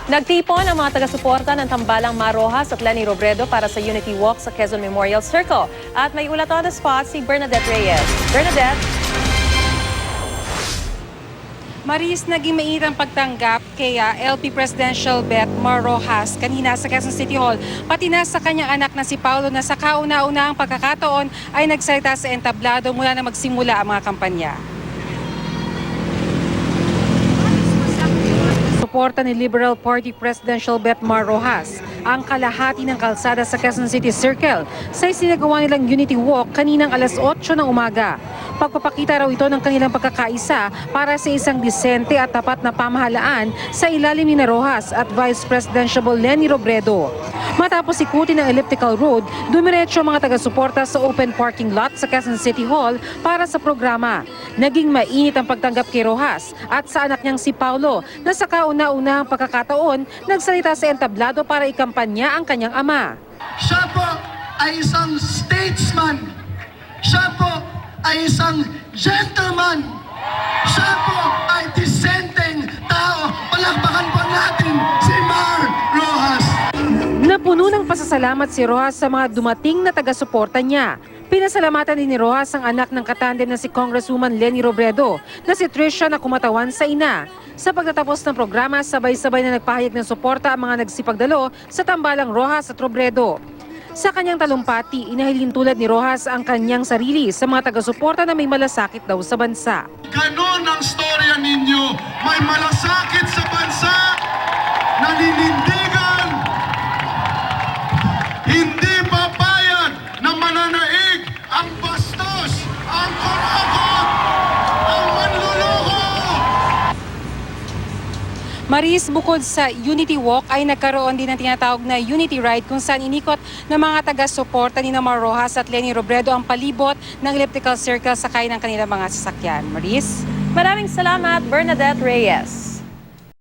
Nagtipon ang mga taga-suporta ng tambalang Mar Rojas at Leni Robredo para sa Unity Walk sa Quezon Memorial Circle. At may ulat on the spot si Bernadette Reyes. Bernadette? Maris, naging mainit ang pagtanggap kay LP Presidential Bet Mar Rojas kanina sa Quezon City Hall, pati na sa kanyang anak na si Paulo na sa kauna-unahang pagkakataon ay nagsalita sa entablado mula na magsimula ang mga kampanya. Suporta ni Liberal Party Presidential Bet Mar Rojas ang kalahati ng kalsada sa Quezon City Circle sa isinagawa nilang Unity Walk kaninang alas 8 ng umaga. Pagpapakita raw ito ng kanilang pagkakaisa para sa isang disente at tapat na pamahalaan sa ilalim ni Rojas at Vice Presidential Leni Robredo. Matapos ikutin ang elliptical road, dumiretso ang mga taga-suporta sa open parking lot sa Quezon City Hall para sa programa. Naging mainit ang pagtanggap kay Rojas at sa anak niyang si Paulo na sa kauna-unahang pagkakataon nagsalita sa entablado para ikampanya ang kanyang ama. Siya po ay isang statesman. Siya po ay isang gentleman. Siya po ay disenteng tao. Palakpakan po natin si Mar Rojas. Napuno ng pasasalamat si Rojas sa mga dumating na taga-suporta niya. Pinasalamatan din ni Rojas ang anak ng katandem na si Congresswoman Leni Robredo na si Tricia na kumatawan sa ina. Sa pagtatapos ng programa, sabay-sabay na nagpahayag ng suporta ang mga nagsipagdalo sa tambalang Rojas at Robredo. Sa kanyang talumpati, inahilin tulad ni Rojas ang kanyang sarili sa mga taga-suporta na may malasakit daw sa bansa. Ganon ang storya ninyo. May malasakit sa bansa, naninindigan, hindi papayag na mananaig ang bastos, ang kurakot, ang manluloko. Maris, bukod sa Unity Walk ay nagkaroon din ng tinatawag na Unity Ride kung saan inikot ng mga taga-suporta ni Mar Rojas at Leni Robredo ang palibot ng elliptical circle sakay ng kanilang mga sasakyan. Maris? Maraming salamat, Bernadette Reyes.